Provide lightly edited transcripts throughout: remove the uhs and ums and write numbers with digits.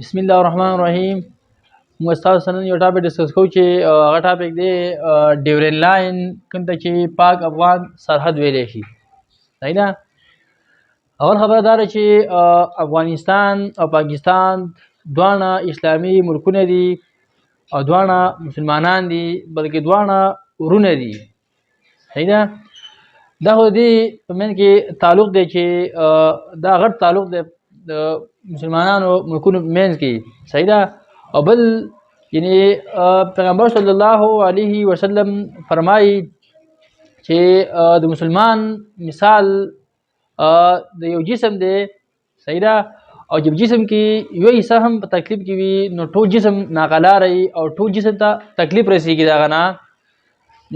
بسم الله الرحمن الرحیم. موږ تاسو سره یو ټاپک ډسکس کوو چې هغه ټاپک دی ډیورین لاین کوم ته چې پاک افغان سرحد ویلی شي. صحیح ده. اول خبره دا ده چې افغانستان او پاکستان دواړه اسلامي ملکونه دي او دواړه مسلمانان دي، بلکې دواړه ورونه دي. صحیح ده. دا خو دې په منځ کې تعلق دی چې دا غټ تعلق دی د مسلمانانو ملکونو منځ کې. صحیح ده. او بل یعنی پیغمبر صلی الله علیه وسلم فرمایي چې د مسلمان مثال د یو جسم دی. صحیح ده. او چې جسم کې یو حصه هم په تکلیف کې وي نو ټول جسم ناقلاره او ټول جسم ته تکلیف رسیږي. دغه نه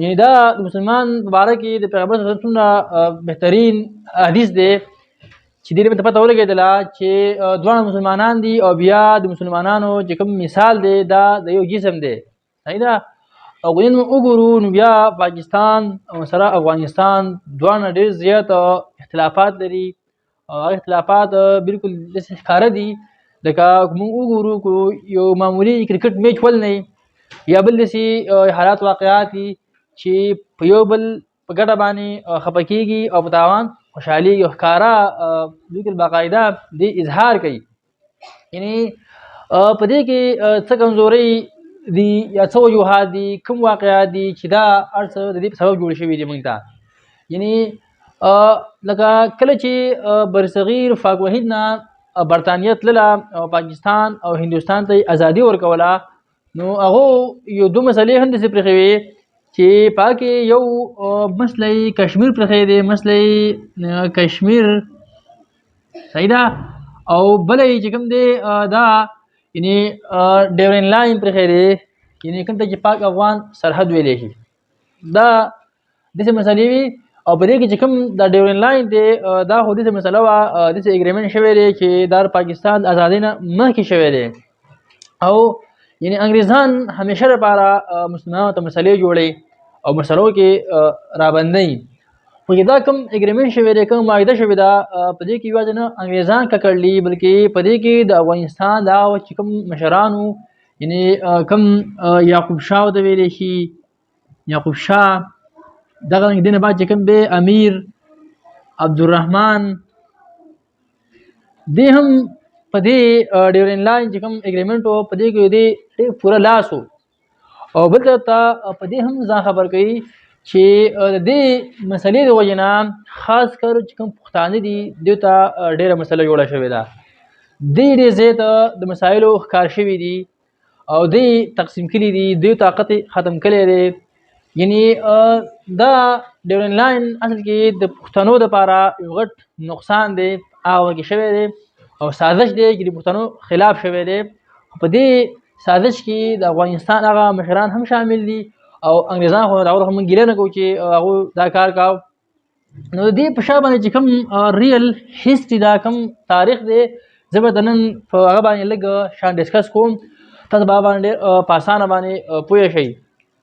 یعنی دا د مسلمان مبارک د پیغمبر صلی الله علیه وسلم بهترین حدیث دی چې دې ته پته ولګېدله چې دواړه مسلمانان دي او بیا د مسلمانانو چې کوم مثال دی دا د یو جسم دی. صحیح ده. او نن وګورو نو بیا پاکستان او سره افغانستان دواړه ډېر زیات اختلافات لري او هغه اختلافات بالکل داسې ښکاره دي لکه موږ وګورو یو معمولي کرکټ میچ ولنئ یا بل داسې حالات واقعات دي چې په یو بل په ګټه باندې خفه کېږي او په تاوان خوشحالي او ښکاره بالکل باقاعده دې اظهار کوي. یعنی په دې کې څه کمزورۍ دي یا څه وجوهات دي، کوم واقعات دي چې دا هر څه د دې په سبب جوړ شوي دي موږ ته. یعنی لکه کله چې برصغیر فاق وحید نه برطانیه تلله او پاکستان او هندوستان ته ازادي ورکوله نو هغو یو دوه مسلې هم داسې پرېښې وې چې پاکې یو مسله کشمیر پرېښی دی، مسله کشمیر. صحیح ده. او بله چې کوم دی دا یعنی ډیورین لاین پرېښی دی، یعنی کوم ته چې پاک افغان سرحد ویلی شي. دا داسې مسلې وي او په دې کې چې کوم دا ډیورین لاین دی دا خو داسې مسله وه، داسې اګریمنټ شوی دی چې دا پاکستان د ازادۍ نه مخکې شوی دی. او یعنی انګریزان همیشه لپاره مسلمانانو ته مسلې جوړوي او مسلو کې رابندوي. خو دا کوم اګریمنټ شوی دی، کوم معاهده شوې ده، په دې کې یوازې نه انګریزان ککړلي بلکې په دې کې د افغانستان دا چې کوم مشرانو یعنی کوم یعقوب شاه ورته ویلی شي، یعقوب شاه، دغه دې نه بعد چې کوم دی امیر عبدالرحمن، دې هم په دې ډیورین لاین چې کوم اګریمنټ و په دې کې دې پوره لاس و. او بل ته په دې هم ځان خبر کوي چې د دې مسلې د وجې نه خاص کر چې کوم پښتانه دي دوی ته ډېره مسله جوړه شوې ده. دوی ډېر ځای ته د مسایلو ښکار شوي دي او دوی تقسیم کړي دي، دوی طاقت ختم کړی دی. یعنی دا ډیورین لاین اصل کې د پښتنو دپاره یو غټ نقصان دی، هغه کې شوی دی او سازش دی چې د پښتنو خلاف شوی دی. په دې سازش کې د افغانستان هغه مشران هم شامل دي او انګریزان خو دغه موږ ګیله نه کوو چې هغوی دا کار کاو. نو د دې په شا باندې چې کوم ریل هسټري دا کوم تاریخ دی زه به د نن په هغه باندې لږ شان ډسکس کوم، تاسو به باندې په اسانه باندې پوه شئ.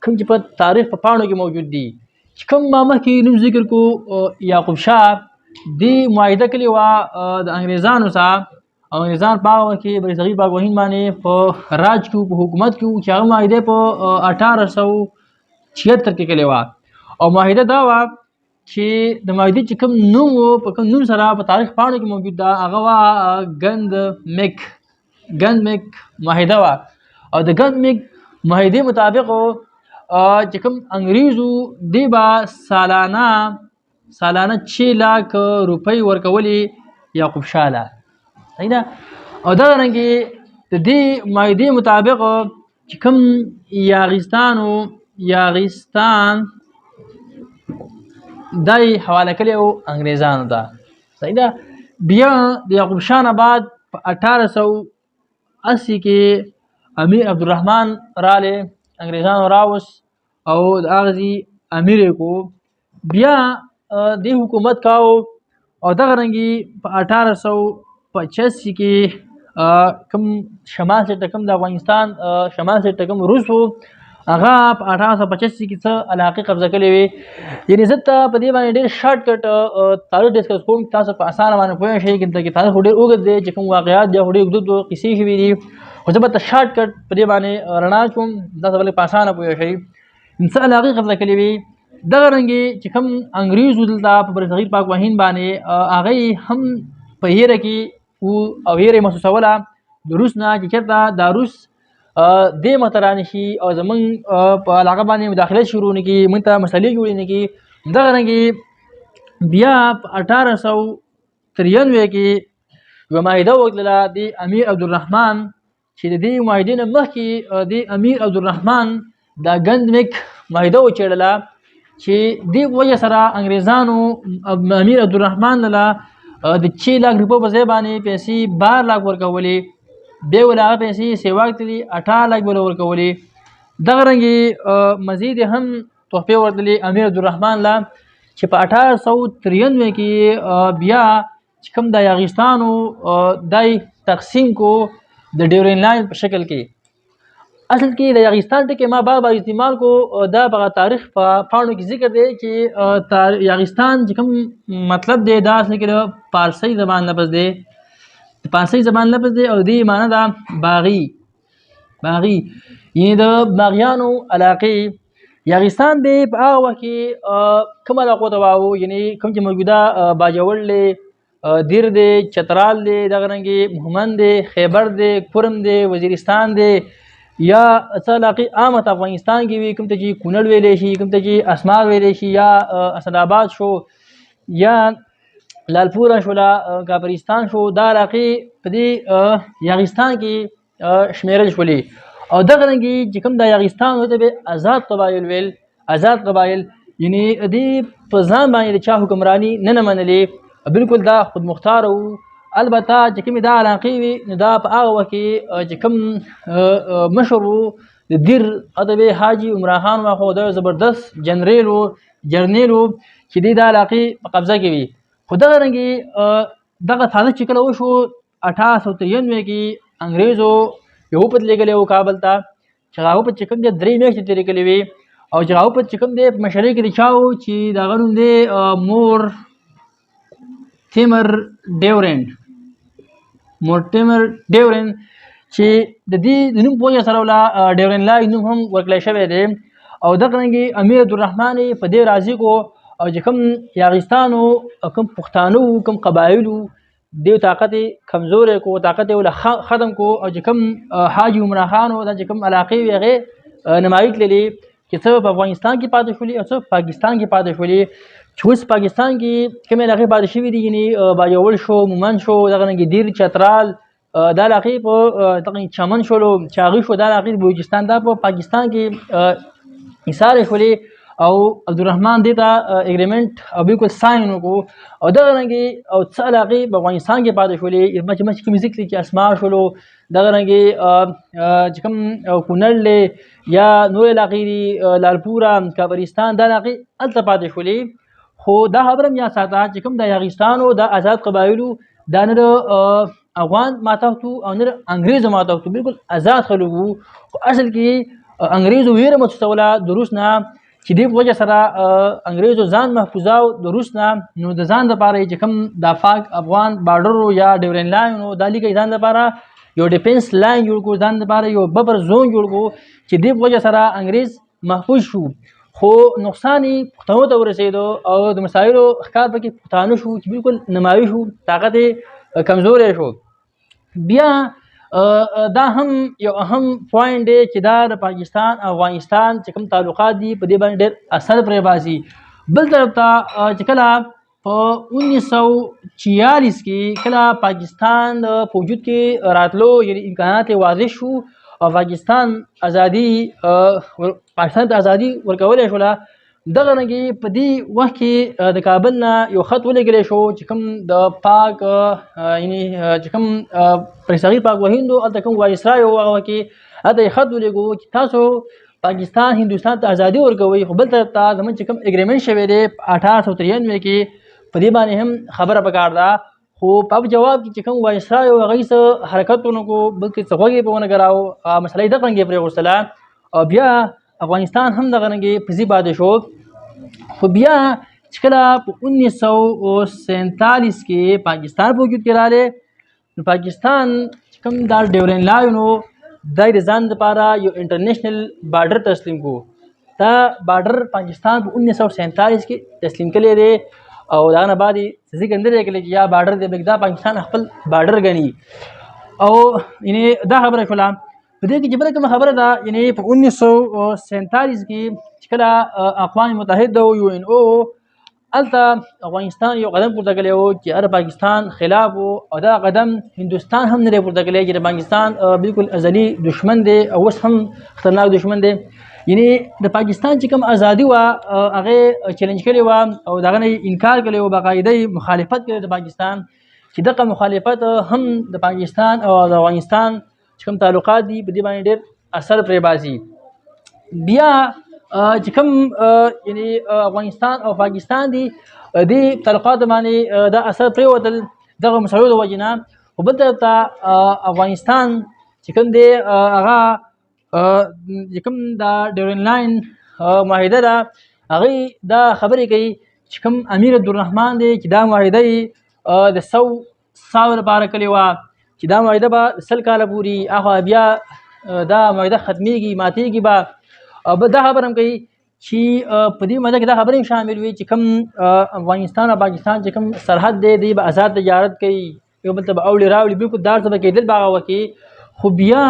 کوم چې په تاریخ په پاڼو کې موجود دي چې کوم ما مخکې نوم ذکر کو یعقوب شاه دې معاهده کړې وه د انګریزانو سره او انګریزان په هغه وخت کې برصغیر پاک وهند باندې په راج کې په حکومت کې چې هغه معاهده په 1876 کې کړې وه. او معاهده دا وه چې د معاهدې چې کوم نوم و په کوم نوم سره په تاریخ پاڼو کې موجود ده هغه وه ګند میک معاهده وه. او د ګند میک معاهدې مطابق چې کوم انګریزو دی به سالانه 6 لاک روپۍ ورکولې یعقوب شاه له. صحیح ده. او دا رنګې د دې معاهدې مطابق چې کوم یاغستان دای حواله کړی و انګریزانو ته. صحیح ده. بیا د یعقوب شاه نه بعد په 1880 کې امیر عبدالرحمن رالی، انګریزانو راوست او د هغه امیر یې کو، بیا دې حکومت کاو. او دغه رنګې په 1885 کې کوم شمال سیټ کوم د افغانستان شمال سیټ کوم روس و هغه په 1885 کې څه علاقې قبضه کړې وي. یعنې زه ته په دې باندې ډېر شارټ کټ تاریخ ډسکس کوم، تاسو په اسانه باندې پوه شئ. کې تاریخ ډېر اوږد دی، چې کوم واقعات دي ډېر اوږد قصې شوي دي، خو زه به ته شارټ کټ په دې باندې رڼا کوم، تاسو به په اسانه پوه شئ. څه علاقې قبضه کړې وي. دغه رنګې چې کوم انګریزو دلته په برصغیر پاک و هند باندې هغه هم په هیره کې او هیره یې محسوسوله د روس نه، چې چېرته دا روس دې مخته رانشي او زمونږ په علاقه باندې مداخلت شروع نه کړي، موږ ته مسلې جوړې نه کړي. دغه رنګې بیا په 1893 کې یوه معاهده وکړله د امیر عبدالرحمن، چې د دې معاهدې نه مخکې د امیر عبدالرحمن دا ګندمک معاهده وچېړله، چې دې په وجه سره انګریزانو امیر عبدالرحمن له د 6 लाख روپیو په ځای باندې پیسې 12 लाख ورکولې، بیا ول هغه پیسې سیوا کړلې 18 लाख به ورکولې. دغه رنګې مزید هم تحفې ورکړلې امیر عبدالرحمن له، چې په 1893 کې بیا چې کوم د یاغستانو دای تقسیم کو د ډیورین لاین په شکل کې. اصل کې د یاغستان ټکی ما بار بار استعمال کو، دا په تاریخ په پاڼو کې ذکر دی چې یاغستان چې کوم مطلب دی دا اصل کې د پارسی زبان لفظ دی، د پارسی زبان لفظ دی، او دې معنی دا باغی یعنی د باغیانو علاقې. یاغستان دی په هغه وخت کې کوم علاقو ته وایو، یعنی کوم چې موجوده باجوړ دی، دیر دی، چترال دی، دغه رنګې مهمند دی، خیبر دی، کرم دی، وزیرستان دی، یا څه علاقې عامه افغانستان کې وي، کوم ته چې کونړ ویلی شي، کوم ته چې اسمار ویلی شي، یا اسداباد شو، یا لالپوره شوله، کافرستان شو، دا علاقې په دې یاغستان کې شمیرل شولې. او دغه رنګې چې کوم د یاغستان ورته به آزاد قبایل ویل، آزاد قبایل یعنې دې په ځان باندې د چا حکمراني نه منلې، بالکل دا خود مختار وو. البته چې کومې دا علاقې وي نو دا په هغه وخت کې چې کوم مشر وو د دیر ادب حاجي عمرا خان واخو، دا زبردست جنرال وو چې دې دا علاقې په قبضه کې وي. خو دغه رنګې دغه سازش چې کله وشو 1893 کې انګریزو یو وپت لېږلی و کابل ته، چې هغه وپت چې کوم دی 3 میاشتې تېرې کړې وې، او چې هغه وپت چې کوم دی په مشرۍ کې د چا و چې د هغه نوم دی مورټیمر ډیورنټ، چې د دې د نوم په وجه سره ولا ډیورن لاین نوم هم ورکړی شوی دی. او دغه رنګې امیر عبدالرحمن په دې راضي کو، او چې کوم یاغستانو کوم پښتانه وو، کوم قبایلو دې طاقت کمزوری کو، طاقت یې ولا ختم کو، او چې کوم حاجي عمرا خان دا چې کوم علاقې وې هغې نمایي کړلې، چې څه په افغانستان کې پاتې شولې او څه په پاکستان کې پاتې شولې. چې اوس پاکستان کې کومې علاقې پاتې شوي دي، یعنې باجوړ شو، مومند شو، دغه رنګې دیر، چترال، دا علاقې په دغه چمن شولو، چاغي شو، دا علاقې د بلوچستان دا په پاکستان کې ایسارې شولې. او عبدالرحمن دې ته اګریمنټ او بالکل ساین وکړو. او دغه رنګې او څه علاقې په افغانستان کې پاتې شولې، مچ کومې ذکر چې اسمار شولو، دغه رنګې چې کوم کونړ دی یا نور علاقې دي، لالپوره، کافرستان، دا علاقې هلته پاتې شولې. خو دا خبره هم یاد ساته چې کوم د یاغستانو دا آزاد قبایلو دا نه د افغان ماتحتو او نه د انګریزو ماتحتو، بالکل آزاد خلک وو. خو اصل کې انګریزو ویره محسوسوله د روس نه، چې دې په وجه سره انګریزو ځان محفوظاو د روس نه. نو د ځان دپاره چې کوم دا پاک افغان بارډر یا ډیورین لاین و، دا لیکه ځان دپاره یو ډیفینس لاین جوړ کړو، ځان دپاره یو بفر زون جوړ کړو، چې دې په وجه سره انګریز محفوظ شو. خو نقصان یې پښتنو ته ورسېدو، او د مسایلو ښکار پکې پښتانه شو، چې بالکل نمایي شو، طاقت یې کمزوری شو. بیا دا هم یو اهم پوینټ دی چې دا د پاکستان او افغانستان چې کوم تعلقات دي په دې باندې ډېر اثر پرې باسي. بل طرف ته چې کله په 1946 کې کله پاکستان په وجود کې راتلو، یعنې امکانات یې واضح شو، او پاکستان ته ازادي ورکولی شوله. دغه رنګې په دې وخت کې د کابل نه یو خط ولېږلی شو، چې کوم د پاک یعنې چې کوم برصغیر پاک و هندو هلته کوم وایسرای و، هغه وخت کې هلته یې خط ولېږو چې تاسو پاکستان هندوستان ته ازادي ورکوئ. خو بل طرف ته زموږ چې کوم اګریمنټ شوی دی 1893 کې، په دې باندې هم خبره پکار ده. خو په جواب کې چې کوم وایسرای و هغه څه حرکت ونه کړو، بلکې څه غوږ یې په ونه ګراو، مسله یې دغه رنګ یې پرېغوستله. او بیا افغانستان هم دغه رنګې پزی پاتې شو. خو بیا چې کله په 1947 کې پاکستان په وجود کې راغلی، نو پاکستان چې کوم دا ډیورن لاین و دا د ځان لپاره یو انټرنیشنل بارډر تسلیم کو. دا بارډر پاکستان په 1947 کې تسلیم کړی دی او دا نه بعد ذکر نه دی کړی چې یا بارډر دی بګدا پاکستان خپل بارډر غني. او یعنی دا خبره شوله په دې کې چې بله کومه خبره ده، یعنی په 1947 کې چې کله اقوام متحده او یو ان او هلته افغانستان یو قدم پورته کړی و چې هر پاکستان خلاف و، او دا قدم هندوستان هم نه دی پورته کړی چې د پاکستان بالکل ازلي دشمن دی او اوس هم خطرناک دشمن دی. یعنی د پاکستان چې کوم ازادي وه هغې چیلنج کړې وه او د هغه نه انکار کړی و، باقاعده مخالفت کړی د پاکستان، چې دغه مخالفت هم د پاکستان او د افغانستان چې کوم تعلقات دي په دې باندې ډېر اثر پرې باسي. بیا چې کوم یعنی افغانستان او پاکستان دي دې تعلقاتو باندې دا اثر پرېوتل دغه مسایلو د وجې نه. خو بل طرف ته افغانستان چې کوم دی هغه چې کوم دا ډیورن لاین معاهده ده هغې دا خبرې کوي چې کوم امیر عبدالرحمن دی چې دا معاهده یې د 100 لپاره کړې وه چې دا معاهده به 100 کاله پورې اخوا بیا دا معاهده ختمیږي ماتېږي به. او دا خبره هم کوي چې په دې معاهده کې دا خبرې هم شامل وي چې کوم افغانستان او پاکستان چې کوم سرحد دی دی به آزاد تجارت کوي، یو بل ته به اوړي راوړي، بالکل دا څه به کېدل به هغه وکړي. خو بیا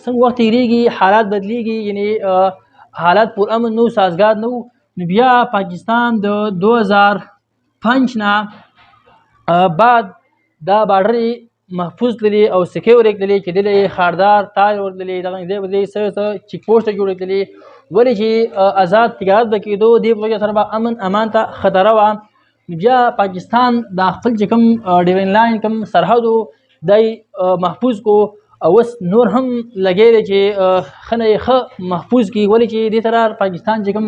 څنګه وخت تېرېږي حالات بدلېږي، یعنی حالات پرامن نه و، سازګار نه و. نو بیا پاکستان د 2005 نه بعد دا بارډر محفوظ کړلې او سکیور یې کړلې چې دلته یې خاردار تار ورکړلې، دغه ځای به دې څه چیک پوسټه جوړه کړلې، ولې چې آزاد تجارت به کېدو دې په وجه سره به امن امان ته خطره وه. بیا پاکستان دا خپل چې کوم ډیورن لاین کوم سرحد و دی محفوظ کو او اوس نور هم لګی دی چې ښه نه یې ښه محفوظ کړي، ولې چې دې سره پاکستان چې کوم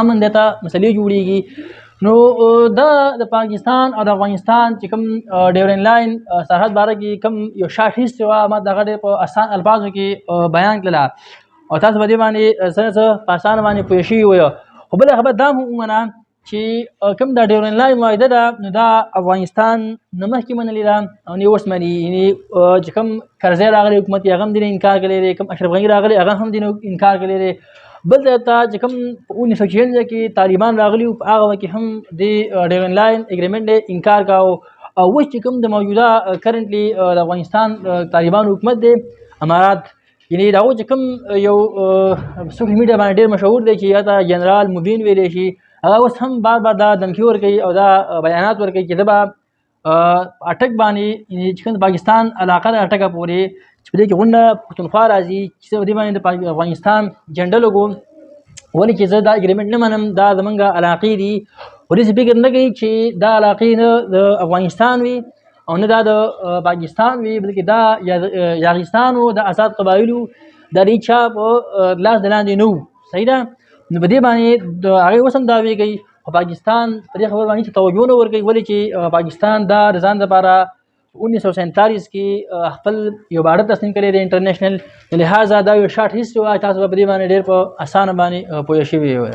امن دی ته مسلې جوړېږي. نو دا د پاکستان او د افغانستان چې کوم ډیورن لاین سرحد باره کې کوم یو شارټ هسټري وه، ما دغه ډېر په اسان الفاظو کې بیان کړله او تاسو په دې باندې څه نه څه په اسانه باندې پوه شوي ویو. خو بله خبره دا هم ومنه چې کوم دا ډیورن لاین معاهده ده نو دا افغانستان نه مخکې منلې ده او نه اوس مني. یعنې چې کوم کرزی راغلی حکومت یې هغه هم دې انکار کړی دی، کوم اشرف غني راغلی هغه هم دې انکار کړی دی. بل ځای ته چې کوم په 1956 کې طالبان راغلي په هغه وخت کې هم د ډیورن لاین اګریمنټ انکار کاوه. او اوس چې کوم د موجوده کرنټلی د افغانستان طالبان حکومت دی امارات، یعنې د هغو چې کوم یو سوشل میډیا باندې ډېر مشهور دی چې یا ته جنرال مبین ویلی شي، هغه اوس هم بار بار دا دمکي ورکوي او دا بیانات ورکوي چې زه به اټک باندې چې کوم د پاکستان علاقه ده اټکه پورې چې په دې کې غونډه پښتونخوا راځي چې زه په دې باندې د افغانستان جنډه لګوم، ولې چې زه دا اګریمنټ نه منم، دا زمونږ علاقې دي. خو داسې فکر نه کوي چې دا علاقې نه د افغانستان وي او نه دا د پاکستان وي، بلکې دا یاغستان و، د آزاد قبایلو دا د چا په لاس د لاندې نه و. صحیح ده. نو په دې باندې د هغې اوس هم دعوې کوي، خو پاکستان په دې خبر باندې توجه نه ورکوي، ولې چې پاکستان دا د ځان لپاره 1947 کې خپل یو بارډر تسلیم کړی دی انټرنیشنل، لهذا دا یو شارټ هسټري وه، تاسو به په دې باندې ډېر په اسانه باندې پوه شوي وئ.